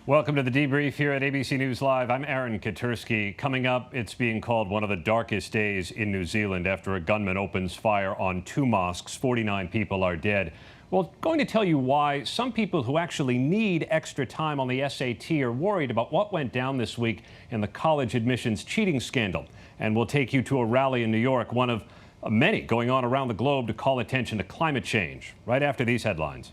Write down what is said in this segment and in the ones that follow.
Welcome to the Debrief here at ABC News Live. I'm Aaron Katersky. Coming up, it's being called one of the darkest days in New Zealand after a gunman opens fire on two mosques. 49 people are dead. Well, going to tell you why some people who actually need extra time on the SAT are worried about what went down this week in the college admissions cheating scandal. And we'll take you to a rally in New York, one of many going on around the globe to call attention to climate change. Right after these headlines.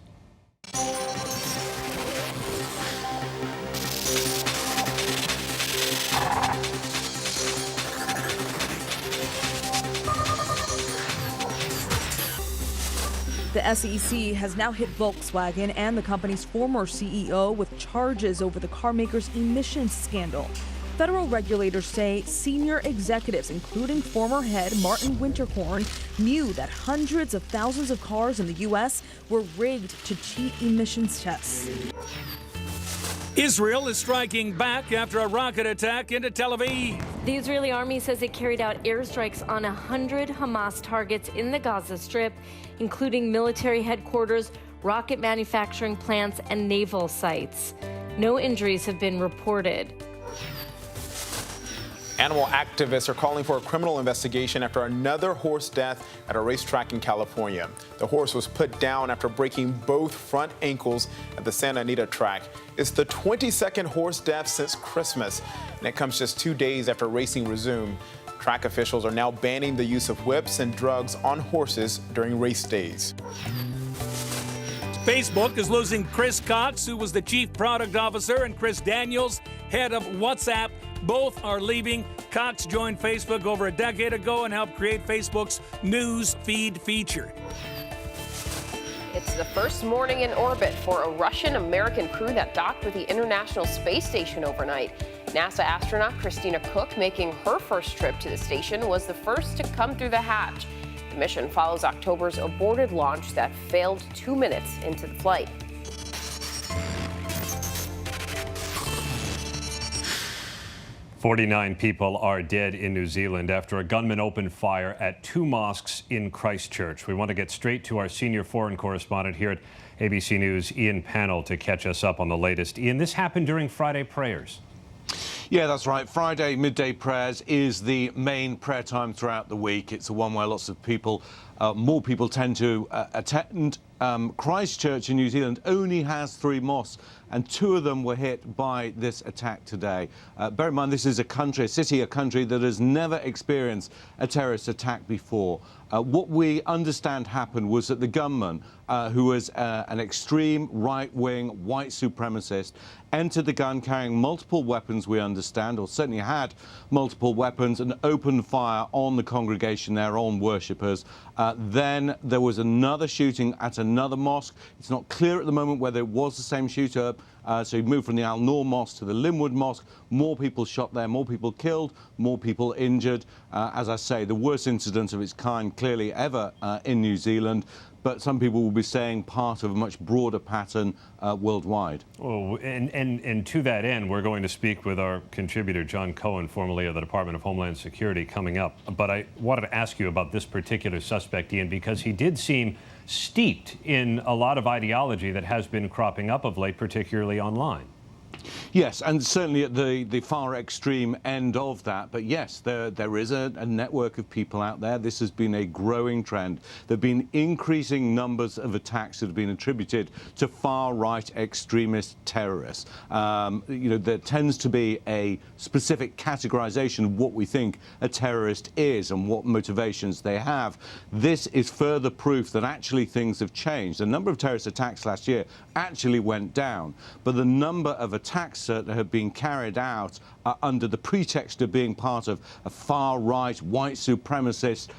The SEC has now hit Volkswagen and the company's former CEO with charges over the carmaker's emissions scandal. Federal regulators say senior executives, including former head Martin Winterkorn, knew that hundreds of thousands of cars in the U.S. were rigged to cheat emissions tests. Israel is striking back after a rocket attack into Tel Aviv. The Israeli army says it carried out airstrikes on 100 Hamas targets in the Gaza Strip, including military headquarters, rocket manufacturing plants, and naval sites. No injuries have been reported. Animal activists are calling for a criminal investigation after another horse death at a racetrack in California. The horse was put down after breaking both front ankles at the Santa Anita track. It's the 22nd horse death since Christmas, and it comes just 2 days after racing resumed. Track officials are now banning the use of whips and drugs on horses during race days. Facebook is losing Chris Cox, who was the chief product officer, and Chris Daniels, head of WhatsApp. Both are leaving. Cox joined Facebook over a decade ago and helped create Facebook's news feed feature. It's the first morning in orbit for a Russian-American crew that docked with the International Space Station overnight. NASA astronaut Christina Koch, making her first trip to the station, was the first to come through the hatch. The mission follows October's aborted launch that failed 2 minutes into the flight. "49 people are dead in New Zealand after a gunman opened fire at two mosques in Christchurch. We want to get straight to our senior foreign correspondent here at ABC News, Ian Pannell, to catch us up on the latest. Ian, this happened during Friday prayers. Yeah, that's right. Friday midday prayers is the main prayer time throughout the week. It's the one where lots of people, more people tend to attend. Christchurch in New Zealand only has 3 mosques, and 2 of them were hit by this attack today. Bear in mind, this is a country that has never experienced a terrorist attack before. What we understand happened was that the gunman, who was an extreme right-wing white supremacist, entered the gun carrying multiple weapons, we understand, or certainly had multiple weapons, and opened fire on the congregation there, on worshippers. Then there was another shooting at another mosque. It's not clear at the moment whether it was the same shooter. So he moved from the Al Noor Mosque to the Linwood Mosque. More people shot there, more people killed, more people injured. As I say, the worst incident of its kind clearly ever in New Zealand. But some people will be saying part of a much broader pattern worldwide. Oh, and to that end, we're going to speak with our contributor, John Cohen, formerly of the Department of Homeland Security, coming up. But I wanted to ask you about this particular suspect, Ian, because he did seem steeped in a lot of ideology that has been cropping up of late, particularly online. Yes, and certainly at the far extreme end of that. But yes, there is a network of people out there. This has been a growing trend. There have been increasing numbers of attacks that have been attributed to far-right extremist terrorists. There tends to be a specific categorization of what we think a terrorist is and what motivations they have. This is further proof that actually things have changed. The number of terrorist attacks last year actually went down, but the number of attacks that have been carried out under the pretext of being part of a far-right, white supremacist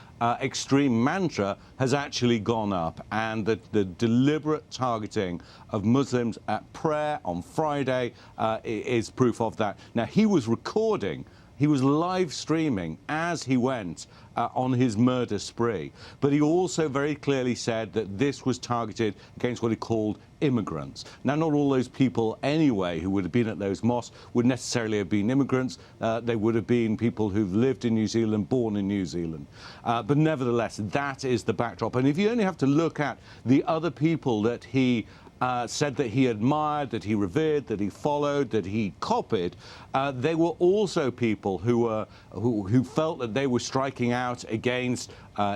extreme mantra has actually gone up. And the deliberate targeting of Muslims at prayer on Friday is proof of that. Now, he was live streaming as he went on his murder spree. But he also very clearly said that this was targeted against what he called immigrants. Now, not all those people anyway who would have been at those mosques would necessarily have been immigrants. They would have been people who've lived in New Zealand, born in New Zealand. But nevertheless, that is the backdrop. And if you only have to look at the other people that he said that he admired, that he revered, that he followed, that he copied, they were also people who felt that they were striking out against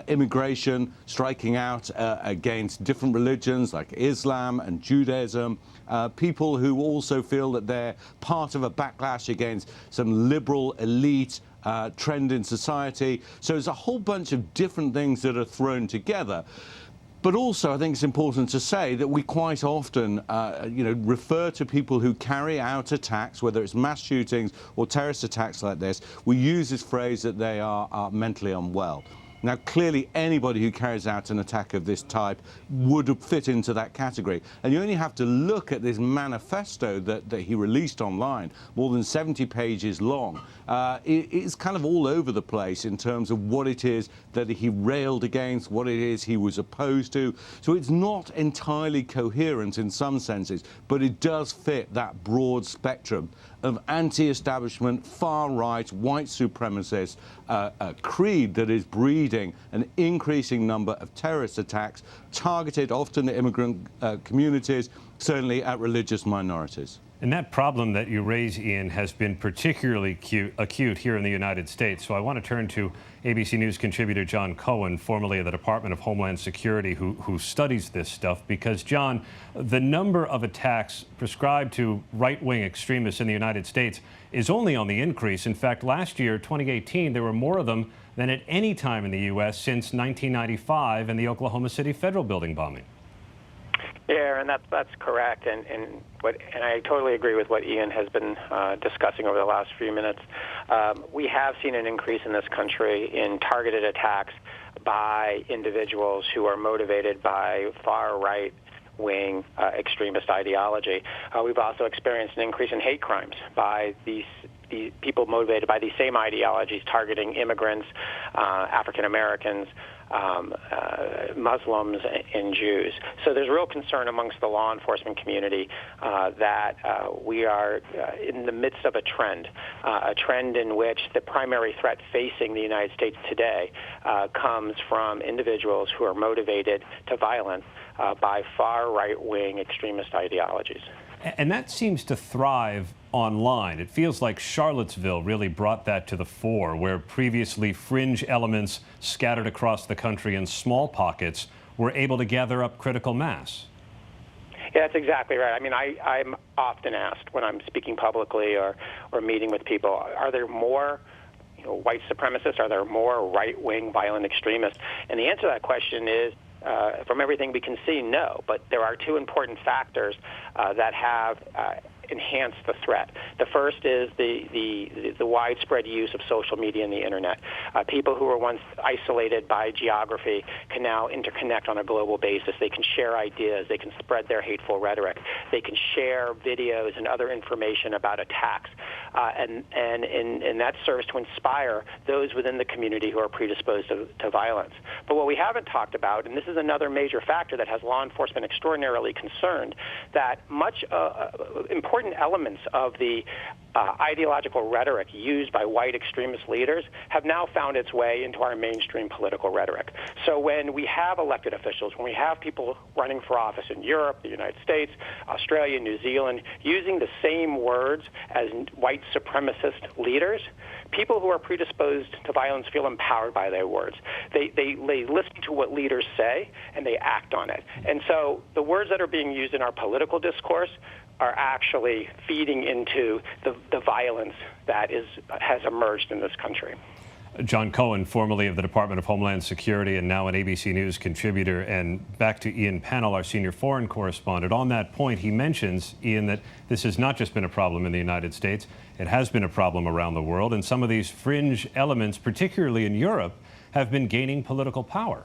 immigration, striking out against different religions like Islam and Judaism, people who also feel that they're part of a backlash against some liberal elite trend in society. So there's a whole bunch of different things that are thrown together. But also, I think it's important to say that we quite often, refer to people who carry out attacks, whether it's mass shootings or terrorist attacks like this. We use this phrase that they are mentally unwell. Now, clearly, anybody who carries out an attack of this type would fit into that category. And you only have to look at this manifesto that he released online, more than 70 pages long. It's kind of all over the place in terms of what it is that he railed against, what it is he was opposed to. So it's not entirely coherent in some senses, but it does fit that broad spectrum of anti-establishment, far-right, white supremacist creed that is breeding an increasing number of terrorist attacks targeted often at immigrant communities, certainly at religious minorities. And that problem that you raise, Ian, has been particularly acute here in the United States. So I want to turn to ABC News contributor John Cohen, formerly of the Department of Homeland Security, who studies this stuff. Because, John, the number of attacks prescribed to right-wing extremists in the United States is only on the increase. In fact, last year, 2018, there were more of them than at any time in the U.S. since 1995 and the Oklahoma City Federal Building bombing. Yeah, and that's correct, and I totally agree with what Ian has been discussing over the last few minutes. We have seen an increase in this country in targeted attacks by individuals who are motivated by far-right wing extremist ideology. We've also experienced an increase in hate crimes by these people motivated by these same ideologies, targeting immigrants, African Americans, Muslims, and Jews. So there's real concern amongst the law enforcement community that we are in the midst of a trend in which the primary threat facing the United States today comes from individuals who are motivated to violence by far right-wing extremist ideologies. And that seems to thrive online. It feels like Charlottesville really brought that to the fore, where previously fringe elements scattered across the country in small pockets were able to gather up critical mass. Yeah, that's exactly right. I mean, I'm often asked when I'm speaking publicly or meeting with people, are there more white supremacists? Are there more right-wing violent extremists? And the answer to that question is, from everything we can see, no. But there are two important factors that have enhanced the threat. The first is the widespread use of social media and the internet. People who were once isolated by geography can now interconnect on a global basis. They can share ideas. They can spread their hateful rhetoric. They can share videos and other information about attacks. And that serves to inspire those within the community who are predisposed to violence. But what we haven't talked about, and this is another major factor that has law enforcement extraordinarily concerned, that much important elements of the ideological rhetoric used by white extremist leaders have now found its way into our mainstream political rhetoric. So when we have elected officials, when we have people running for office in Europe, the United States, Australia, New Zealand, using the same words as white supremacist leaders, people who are predisposed to violence feel empowered by their words. They listen to what leaders say, and they act on it. And so the words that are being used in our political discourse are actually feeding into the violence that has emerged in this country. John Cohen, formerly of the Department of Homeland Security and now an ABC News contributor. And back to Ian Pannell, our senior foreign correspondent. On that point, he mentions, Ian, that this has not just been a problem in the United States. It has been a problem around the world. And some of these fringe elements, particularly in Europe, have been gaining political power.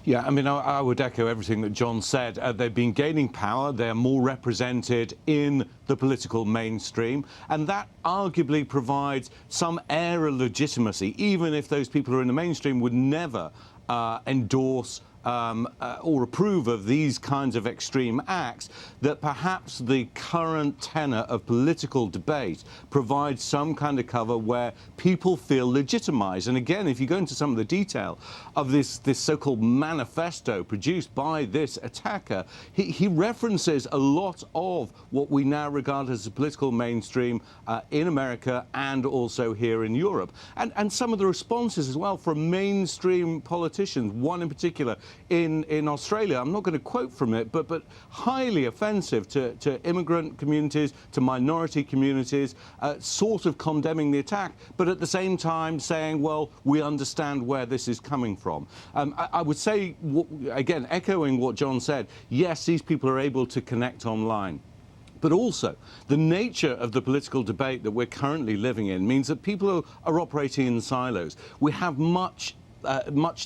Yeah, I mean, I would echo everything that John said. They've been gaining power. They're more represented in the political mainstream. And that arguably provides some air of legitimacy, even if those people who are in the mainstream would never endorse or approve of these kinds of extreme acts, that perhaps the current tenor of political debate provides some kind of cover where people feel legitimized. And again, if you go into some of the detail of this so-called manifesto produced by this attacker, he references a lot of what we now regard as the political mainstream in America and also here in Europe. And some of the responses as well from mainstream politicians, one in particular in Australia, I'm not going to quote from it, but highly offensive to immigrant communities, to minority communities, sort of condemning the attack, but at the same time saying, well, we understand where this is coming from. I would say, again, echoing what John said, yes, these people are able to connect online. But also, the nature of the political debate that we're currently living in means that people are operating in silos. We have much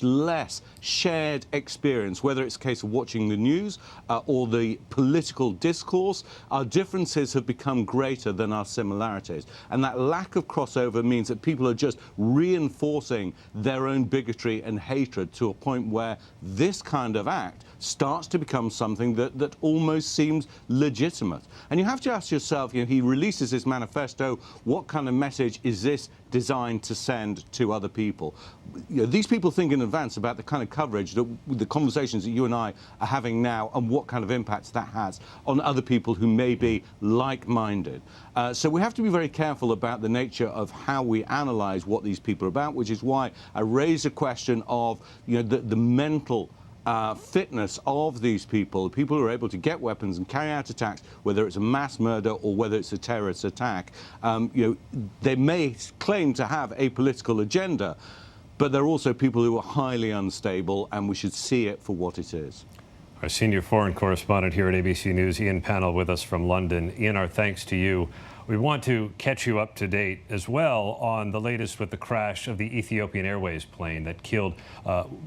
less shared experience, whether it's a case of watching the news or the political discourse. Our differences have become greater than our similarities. And that lack of crossover means that people are just reinforcing their own bigotry and hatred to a point where this kind of act starts to become something that almost seems legitimate. And you have to ask yourself, he releases this manifesto, what kind of message is this designed to send to other people? These people think in advance about the kind of coverage, the conversations that you and I are having now, and what kind of impacts that has on other people who may be like-minded. So we have to be very careful about the nature of how we analyze what these people are about, which is why I raise a question of the mental fitness of these people who are able to get weapons and carry out attacks, whether it's a mass murder or whether it's a terrorist attack. They may claim to have a political agenda, but they're also people who are highly unstable, and we should see it for what it is. Our senior foreign correspondent here at ABC News, Ian Pannell, with us from London. Ian, our thanks to you. We want to catch you up to date as well on the latest with the crash of the Ethiopian Airways plane that killed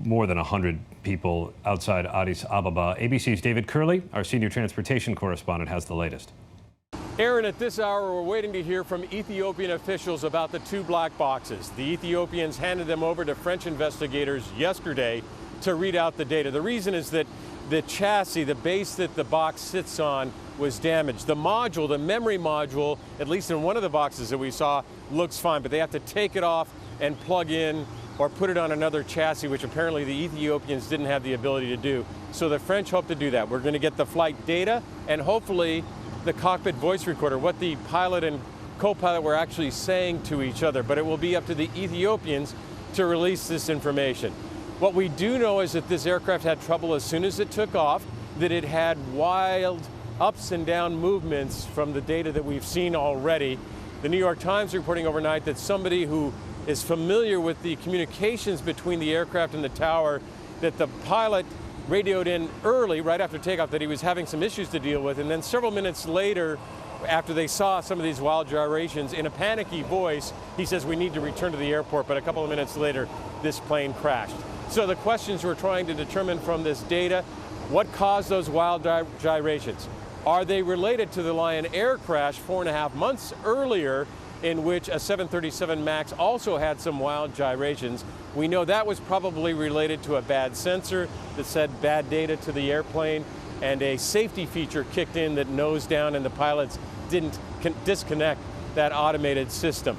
more than 100 people outside Addis Ababa. ABC's David Curley, our senior transportation correspondent, has the latest. Aaron, at this hour, we're waiting to hear from Ethiopian officials about the two black boxes. The Ethiopians handed them over to French investigators yesterday to read out the data. The reason is that the chassis, the base that the box sits on, was damaged. The module, the memory module, at least in one of the boxes that we saw, looks fine, but they have to take it off and plug in or put it on another chassis, which apparently the Ethiopians didn't have the ability to do. So the French hope to do that. We're going to get the flight data and hopefully the cockpit voice recorder, what the pilot and co-pilot were actually saying to each other, but it will be up to the Ethiopians to release this information. What we do know is that this aircraft had trouble as soon as it took off, that it had wild ups and down movements from the data that we've seen already. The New York Times reporting overnight that somebody who is familiar with the communications between the aircraft and the tower, that the pilot radioed in early, right after takeoff, that he was having some issues to deal with, and then several minutes later, after they saw some of these wild gyrations, in a panicky voice, he says, we need to return to the airport, but a couple of minutes later, this plane crashed. So the questions we're trying to determine from this data, what caused those wild gyrations? Are they related to the Lion Air crash 4.5 months earlier, in which a 737 MAX also had some wild gyrations? We know that was probably related to a bad sensor that said bad data to the airplane, and a safety feature kicked in that nosed down and the pilots didn't disconnect that automated system.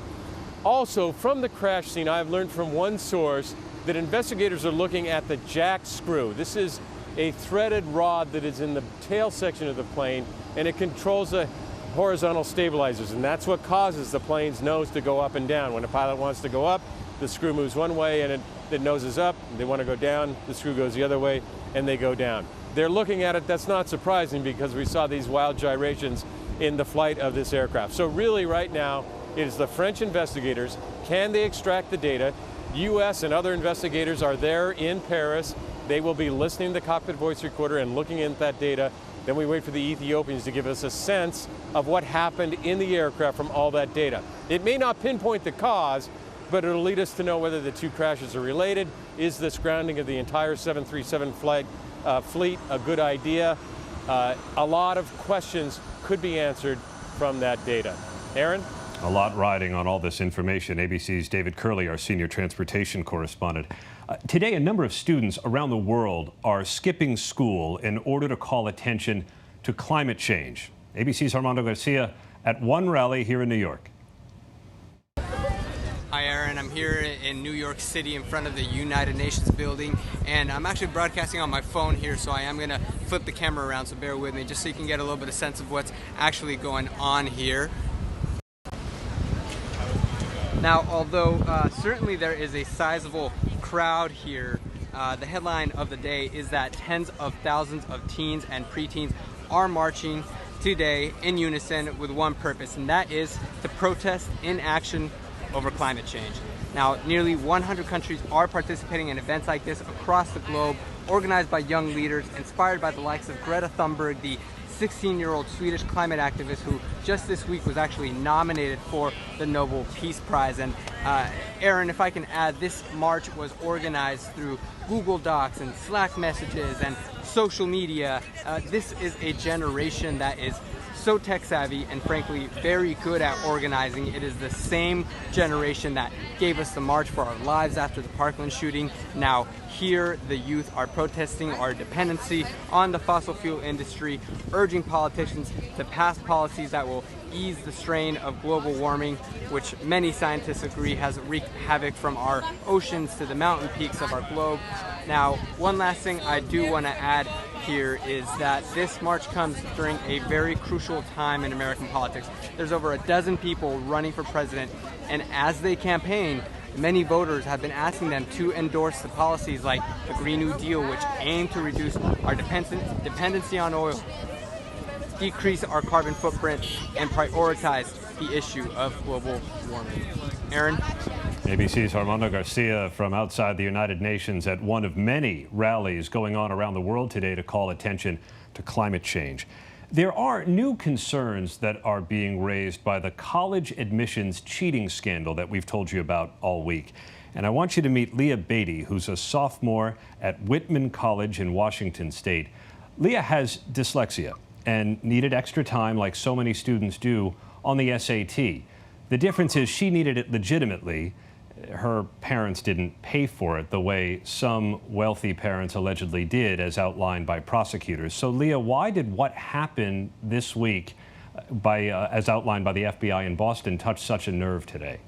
Also, from the crash scene, I've learned from one source that investigators are looking at the jack screw. This is a threaded rod that is in the tail section of the plane, and it controls the horizontal stabilizers, and that's what causes the plane's nose to go up and down. When a pilot wants to go up, the screw moves one way and it noses up. They want to go down, the screw goes the other way, and they go down. They're looking at it. That's not surprising because we saw these wild gyrations in the flight of this aircraft. So really right now, it is the French investigators. Can they extract the data? U.S. and other investigators are there in Paris. They will be listening to the cockpit voice recorder and looking at that data. Then we wait for the Ethiopians to give us a sense of what happened in the aircraft from all that data. It may not pinpoint the cause, but it'll lead us to know whether the two crashes are related. Is this grounding of the entire 737 fleet a good idea? A lot of questions could be answered from that data. Aaron? A lot riding on all this information. ABC's David Curley, our senior transportation correspondent. Today, a number of students around the world are skipping school in order to call attention to climate change. ABC's Armando Garcia at one rally here in New York. Hi, Aaron. I'm here in New York City in front of the United Nations building, and I'm actually broadcasting on my phone here, so I am going to flip the camera around, so bear with me, just so you can get a little bit of sense of what's actually going on here. Now, although certainly there is a sizable crowd here, the headline of the day is that tens of thousands of teens and preteens are marching today in unison with one purpose, and that is to protest inaction over climate change. Now, nearly 100 countries are participating in events like this across the globe, organized by young leaders, inspired by the likes of Greta Thunberg, the 16-year-old Swedish climate activist who just this week was actually nominated for the Nobel Peace Prize. And Aaron, if I can add, this march was organized through Google Docs and Slack messages and social media. This is a generation that is so tech savvy and frankly very good at organizing. It is the same generation that gave us the March for Our Lives after the Parkland shooting. Now here the youth are protesting our dependency on the fossil fuel industry, urging politicians to pass policies that will ease the strain of global warming, which many scientists agree has wreaked havoc from our oceans to the mountain peaks of our globe. Now, one last thing I do want to add here is that this march comes during a very crucial time in American politics. There's over a dozen people running for president, and as they campaign, many voters have been asking them to endorse the policies like the Green New Deal, which aim to reduce our dependency on oil, decrease our carbon footprint, and prioritize the issue of global warming. Aaron? ABC's Armando Garcia from outside the United Nations at one of many rallies going on around the world today to call attention to climate change. There are new concerns that are being raised by the college admissions cheating scandal that we've told you about all week. And I want you to meet Leah Beatty, who's a sophomore at Whitman College in Washington State. Leah has dyslexia and needed extra time, like so many students do, on the SAT. The difference is she needed it legitimately. Her parents didn't pay for it the way some wealthy parents allegedly did, as outlined by prosecutors. So, Leah, why did what happened this week, as outlined by the FBI in Boston, touch such a nerve today?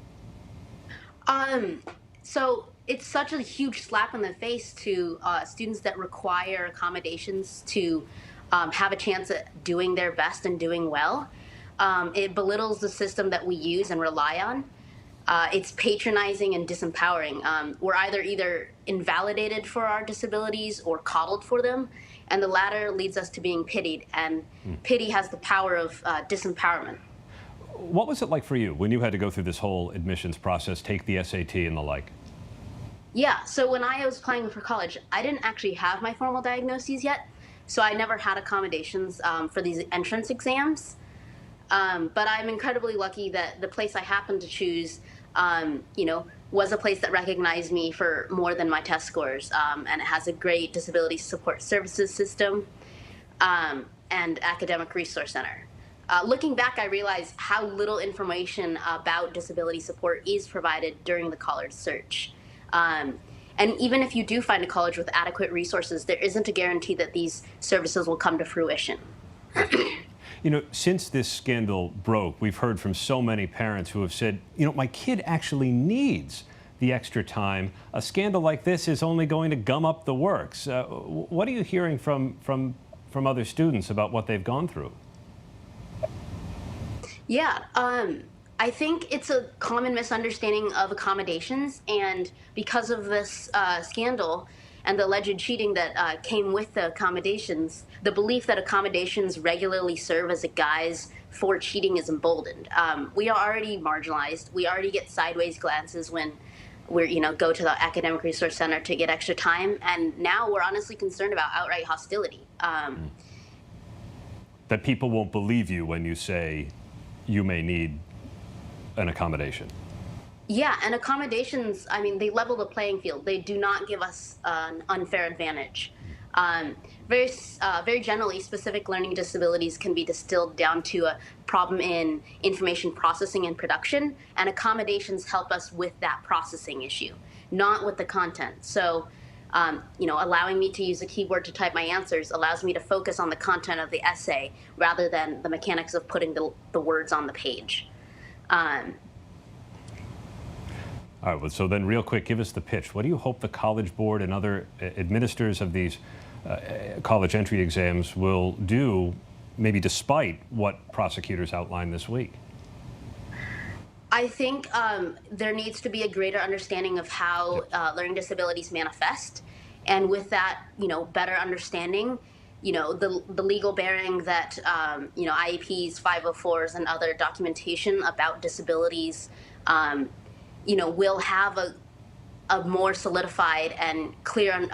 So it's such a huge slap in the face to students that require accommodations to have a chance at doing their best and doing well. It belittles the system that we use and rely on. It's patronizing and disempowering. We're either invalidated for our disabilities or coddled for them, and the latter leads us to being pitied, and pity has the power of disempowerment. What was it like for you when you had to go through this whole admissions process, take the SAT and the like? Yeah, so when I was applying for college, I didn't actually have my formal diagnoses yet, so I never had accommodations for these entrance exams. But I'm incredibly lucky that the place I happened to choose, was a place that recognized me for more than my test scores, and it has a great disability support services system and academic resource center. Looking back, I realized how little information about disability support is provided during the college search. And even if you do find a college with adequate resources, there isn't a guarantee that these services will come to fruition. You know, since this scandal broke, we've heard from so many parents who have said, my kid actually needs the extra time. A scandal like this is only going to gum up the works. What are you hearing from other students about what they've gone through? Yeah, I think it's a common misunderstanding of accommodations, and because of this scandal and the alleged cheating that came with the accommodations, the belief that accommodations regularly serve as a guise for cheating is emboldened. We are already marginalized. We already get sideways glances when we're, go to the academic resource center to get extra time, and now we're honestly concerned about outright hostility. That people won't believe you when you say you may need an accommodation. Yeah, and accommodations, they level the playing field. They do not give us an unfair advantage. Very generally, specific learning disabilities can be distilled down to a problem in information processing and production, and accommodations help us with that processing issue, not with the content. So, allowing me to use a keyboard to type my answers allows me to focus on the content of the essay rather than the mechanics of putting the words on the page. All right, well, so then real quick, give us the pitch. What do you hope the College Board and other administrators of these college entry exams will do, maybe despite what prosecutors outlined this week? I think there needs to be a greater understanding of how learning disabilities manifest, and with that, better understanding, the legal bearing that IEPs, 504s, and other documentation about disabilities, will have a more solidified and clear,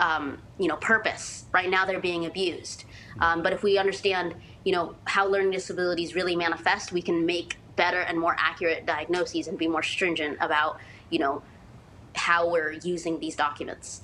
purpose. Right now, they're being abused, but if we understand, how learning disabilities really manifest, we can make better and more accurate diagnoses and be more stringent about, how we're using these documents.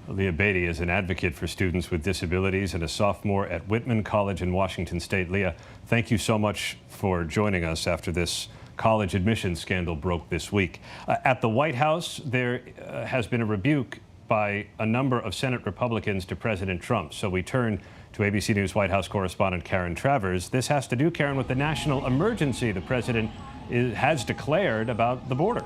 Leah Beatty is an advocate for students with disabilities and a sophomore at Whitman College in Washington State. Leah, thank you so much for joining us after this college admissions scandal broke this week. At the White House, there has been a rebuke by a number of Senate Republicans to President Trump. So we turn to ABC News White House correspondent Karen Travers. This has to do, Karen, with the national emergency the president has declared about the border.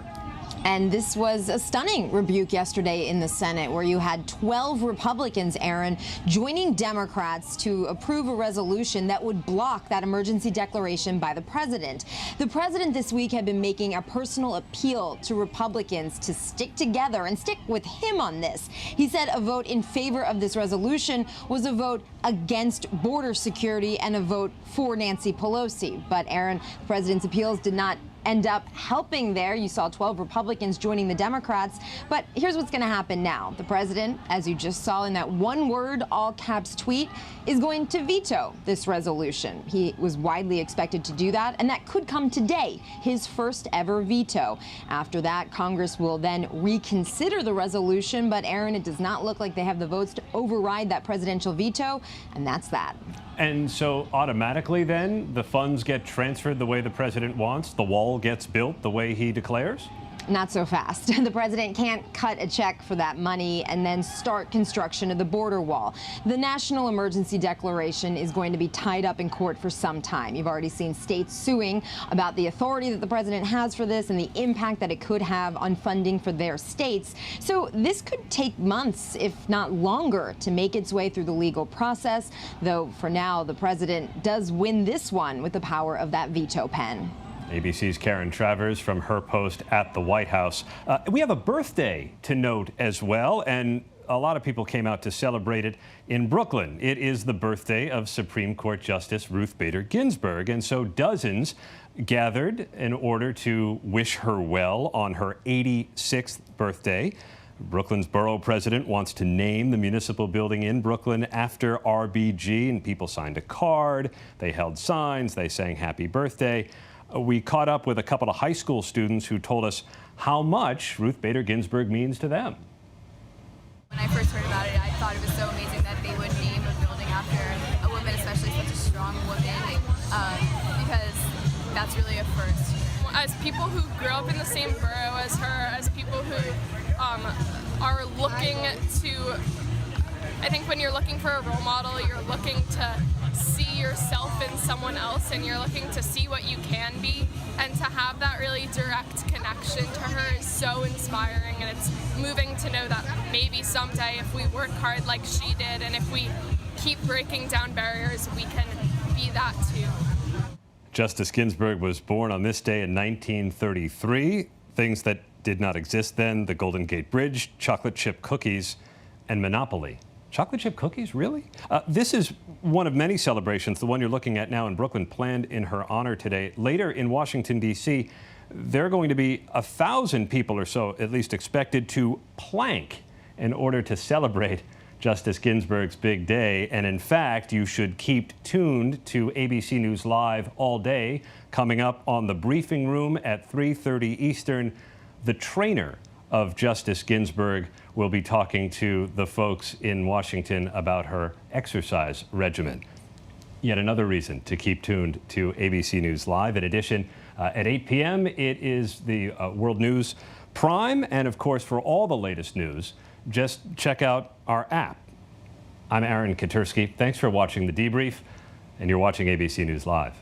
And this was a stunning rebuke yesterday in the Senate, where you had 12 Republicans, Aaron, joining Democrats to approve a resolution that would block that emergency declaration by the president. The president this week had been making a personal appeal to Republicans to stick together and stick with him on this. He said a vote in favor of this resolution was a vote against border security and a vote for Nancy Pelosi. But, Aaron, the president's appeals did not end up helping there. You saw 12 Republicans joining the Democrats. But here's what's going to happen now. The president, as you just saw in that one-word, all-caps tweet, is going to veto this resolution. He was widely expected to do that, and that could come today, his first ever veto. After that, Congress will then reconsider the resolution. But, Aaron, it does not look like they have the votes to override that presidential veto, and that's that. And so automatically then the funds get transferred the way the president wants? The wall gets built the way he declares? Not so fast. The president can't cut a check for that money and then start construction of the border wall. The national emergency declaration is going to be tied up in court for some time. You've already seen states suing about the authority that the president has for this and the impact that it could have on funding for their states. So this could take months, if not longer, to make its way through the legal process, though for now the president does win this one with the power of that veto pen. ABC's Karen Travers from her post at the White House. We have a birthday to note as well, and a lot of people came out to celebrate it in Brooklyn. It is the birthday of Supreme Court Justice Ruth Bader Ginsburg, and so dozens gathered in order to wish her well on her 86th birthday. Brooklyn's borough president wants to name the municipal building in Brooklyn after RBG, and people signed a card, they held signs, they sang happy birthday. We caught up with a couple of high school students who told us how much Ruth Bader Ginsburg means to them. When I first heard about it, I thought it was so amazing that they would name a building after a woman, especially such a strong woman, because that's really a first. As people who grew up in the same borough as her, as people who are looking to, I think when you're looking for a role model, you're looking to see yourself in someone else, and you're looking to see what you can be, and to have that really direct connection to her is so inspiring, and it's moving to know that maybe someday if we work hard like she did, and if we keep breaking down barriers, we can be that too. Justice Ginsburg was born on this day in 1933. Things that did not exist then: the Golden Gate Bridge, chocolate chip cookies, and Monopoly. Chocolate chip cookies, really? This is one of many celebrations, the one you're looking at now in Brooklyn, planned in her honor today. Later in Washington, D.C., there are going to be 1,000 people or so, at least expected, to plank in order to celebrate Justice Ginsburg's big day. And in fact, you should keep tuned to ABC News Live all day. Coming up on the briefing room at 3:30 Eastern, the trainer of Justice Ginsburg will be talking to the folks in Washington about her exercise regimen. Yet another reason to keep tuned to ABC News Live. In addition, at 8 p.m., it is the World News Prime. And of course, for all the latest news, just check out our app. I'm Aaron Katursky. Thanks for watching The Debrief, and you're watching ABC News Live.